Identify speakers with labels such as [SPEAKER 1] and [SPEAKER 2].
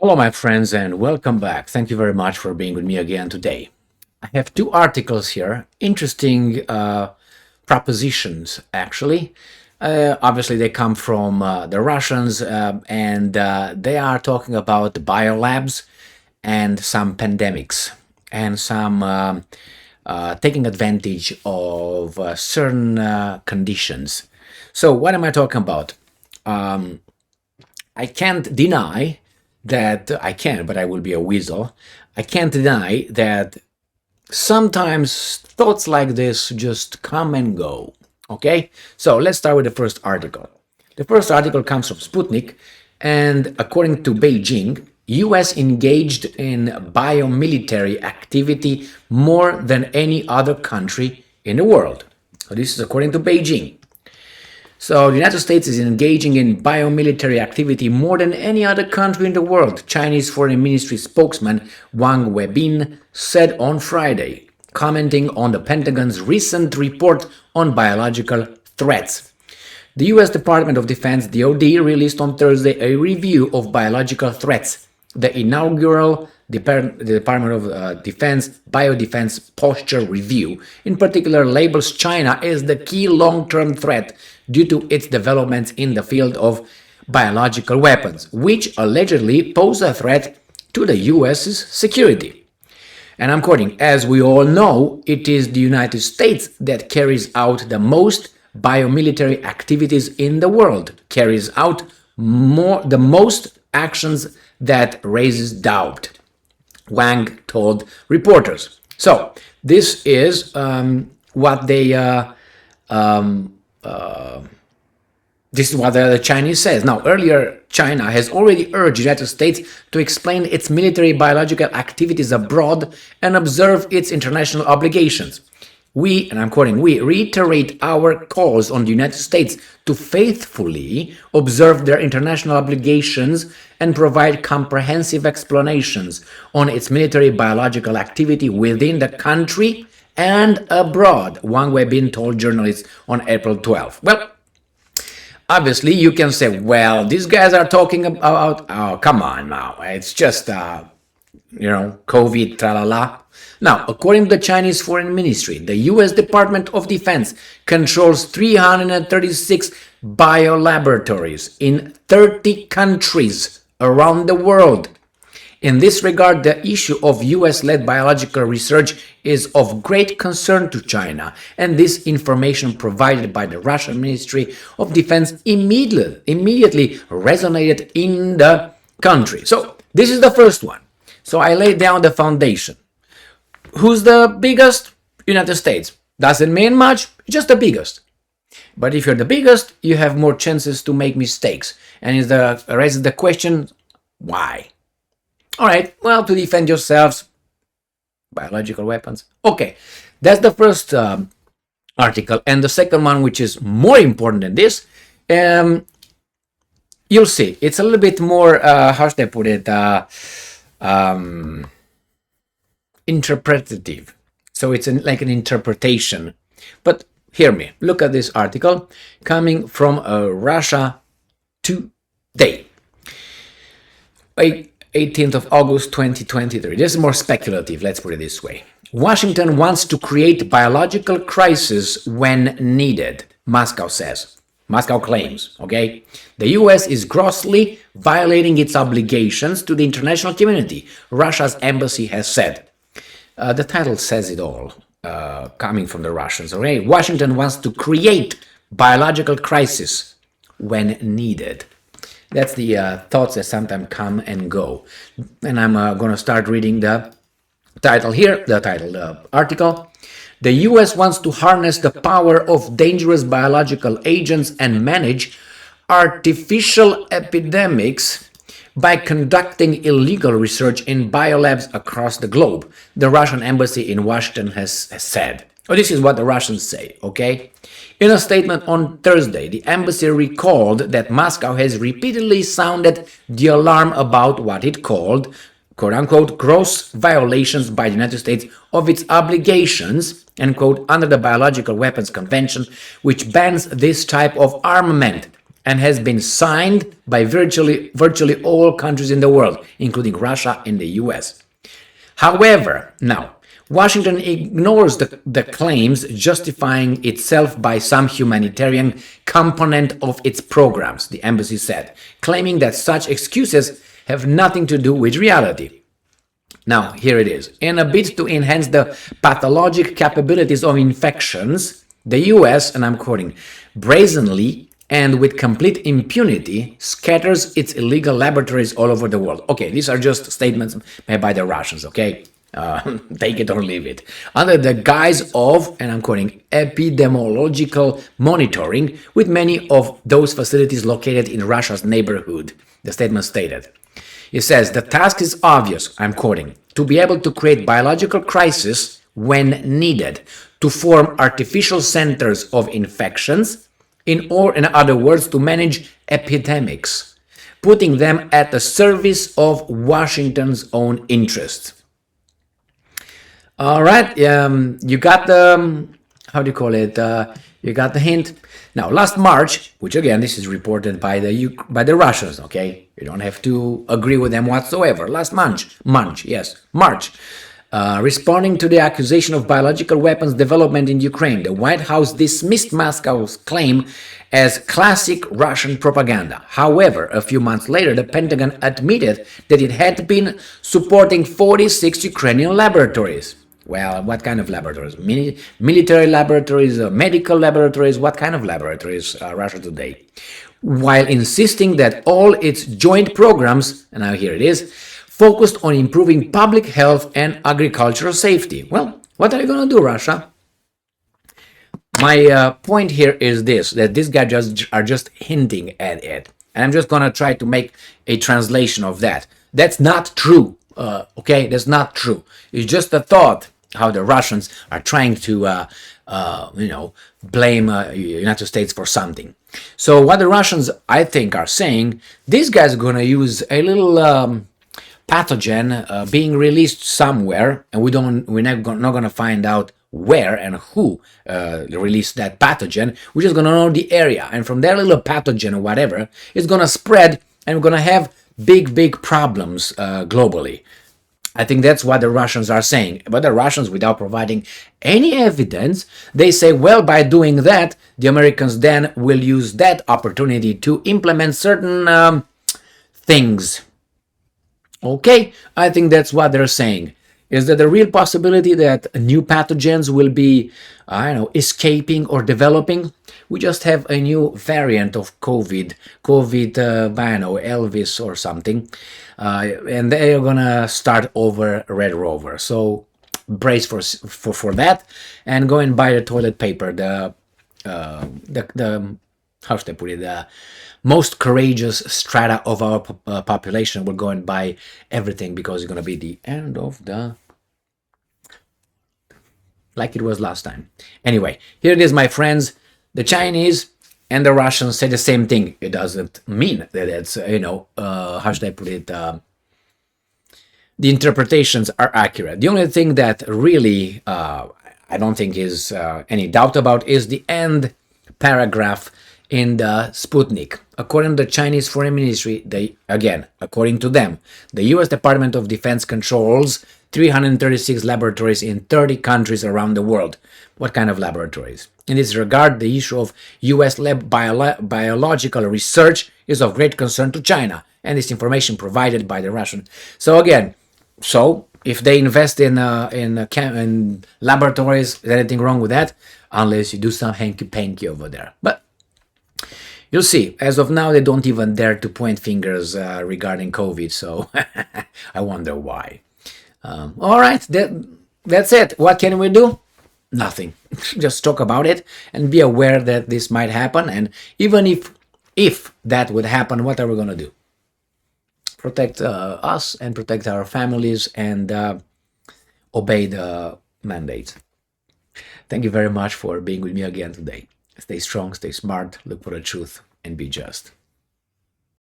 [SPEAKER 1] Hello, my friends, and welcome back. Thank you very much for being with me again today. I have two articles here, interesting propositions, actually. Obviously, they come from the Russians, and they are talking about the biolabs and some pandemics and some taking advantage of certain conditions. So, what am I talking about? I can't deny that I can, but I will be a weasel. I can't deny that sometimes thoughts like this just come and go. Okay, so let's start with the first article. The first article comes from Sputnik, and according to Beijing, US engaged in biomilitary activity more than any other country in the world. So this is according to Beijing. So the United States is engaging in biomilitary activity more than any other country in the world, Chinese Foreign Ministry spokesman Wang Weibin said on Friday, commenting on the Pentagon's recent report on biological threats. The U.S. Department of Defense (DoD) released on Thursday a review of biological threats. The inaugural Department of Defense Biodefense Posture Review, in particular, labels China as the key long-term threat due to its developments in the field of biological weapons, which allegedly pose a threat to the US's security. And I'm quoting, as we all know, it is the United States that carries out the most biomilitary activities in the world, carries out the most actions that raises doubt, Wang told reporters. So this is what they this is what the Chinese says. Now, earlier, China has already urged the United States to explain its military biological activities abroad and observe its international obligations. We, and I'm quoting, we reiterate our calls on the United States to faithfully observe their international obligations and provide comprehensive explanations on its military biological activity within the country and abroad, Wang Weibin told journalists on April 12. Well, obviously, you can say, well, these guys are talking about, oh, come on now, it's just, COVID, tralala. Now, according to the Chinese Foreign Ministry, the U.S. Department of Defense controls 336 biolaboratories in 30 countries around the world. In this regard, the issue of US-led biological research is of great concern to China, and this information provided by the Russian Ministry of Defense immediately resonated in the country. So, this is the first one. So, I laid down the foundation. Who's the biggest? United States. Doesn't mean much, just the biggest. But if you're the biggest, you have more chances to make mistakes. And it raises the question, why? All right, well, to defend yourselves, biological weapons. Okay, that's the first article. And the second one, which is more important than this, you'll see. It's a little bit more, how should I put it, interpretative. So it's like an interpretation. But hear me. Look at this article coming from Russia Today. 18th of August 2023. This is more speculative, let's put it this way. Washington wants to create biological crisis when needed, Moscow says. Moscow claims, okay? The US is grossly violating its obligations to the international community, Russia's embassy has said. The title says it all, coming from the Russians, okay? Washington wants to create biological crisis when needed. That's the thoughts that sometimes come and go. And I'm going to start reading the title here, the article. The US wants to harness the power of dangerous biological agents and manage artificial epidemics by conducting illegal research in biolabs across the globe, the Russian embassy in Washington has said. Oh, this is what the Russians say, okay? In a statement on Thursday, the embassy recalled that Moscow has repeatedly sounded the alarm about what it called, quote-unquote, gross violations by the United States of its obligations, end quote, under the Biological Weapons Convention, which bans this type of armament. and has been signed by virtually all countries in the world, including Russia and the US. However, now, Washington ignores the claims, justifying itself by some humanitarian component of its programs, the embassy said, claiming that such excuses have nothing to do with reality. Now, here it is. In a bid to enhance the pathologic capabilities of infections, the US, and I'm quoting, brazenly and with complete impunity scatters its illegal laboratories all over the world. Okay, these are just statements made by the Russians, okay? Take it or leave it. Under the guise of, and I'm quoting, epidemiological monitoring, with many of those facilities located in Russia's neighborhood, the statement stated. It says, the task is obvious, I'm quoting, to be able to create biological crises when needed, to form artificial centers of infections, in other words, to manage epidemics, putting them at the service of Washington's own interests. All right, you got the, how do you call it? You got the hint. Now, last March, which again, this is reported by the Russians, okay? You don't have to agree with them whatsoever. Last March, responding to the accusation of biological weapons development in Ukraine, the White House dismissed Moscow's claim as classic Russian propaganda. However, a few months later, the Pentagon admitted that it had been supporting 46 Ukrainian laboratories. Well, what kind of laboratories? Military laboratories, medical laboratories? What kind of laboratories Russia today? While insisting that all its joint programs, and now here it is, focused on improving public health and agricultural safety. Well, what are you going to do, Russia? My point here is this, that these guys are just hinting at it. And I'm just going to try to make a translation of that. That's not true, okay? That's not true. It's just a thought how the Russians are trying to, blame United States for something. So what the Russians, I think, are saying, these guys are going to use a little pathogen being released somewhere, and we're not going to find out where and who released that pathogen. We're just going to know the area, and from that little pathogen or whatever, it's going to spread, and we're going to have big problems globally. I think that's what the Russians are saying. But the Russians, without providing any evidence, they say, well, by doing that, the Americans then will use that opportunity to implement certain things. Okay, I think that's what they're saying. Is there the real possibility that new pathogens will be, escaping or developing? We just have a new variant of COVID, Elvis or something, and they're gonna start over Red Rover. So brace for that, and go and buy the toilet paper. The how should I put it? The most courageous strata of our population will go and buy everything, because it's gonna be the end of the, like it was last time. Anyway, here it is, my friends. The Chinese and the Russians say the same thing. It doesn't mean that it's, how should I put it? The interpretations are accurate. The only thing that really I don't think is any doubt about is the end paragraph in the Sputnik. According to the Chinese Foreign Ministry, according to them, the U.S. Department of Defense controls 336 laboratories in 30 countries around the world. What kind of laboratories? In this regard, the issue of U.S. biological research is of great concern to China, and this information provided by the Russian. So again, if they invest in laboratories, is there anything wrong with that? Unless you do some hanky-panky over there. But you'll see, as of now, they don't even dare to point fingers regarding COVID, so I wonder why. All right, that's it. What can we do? Nothing. Just talk about it and be aware that this might happen. And even if that would happen, what are we going to do? Protect us and protect our families and obey the mandate. Thank you very much for being with me again today. Stay strong, stay smart, look for the truth, and be just.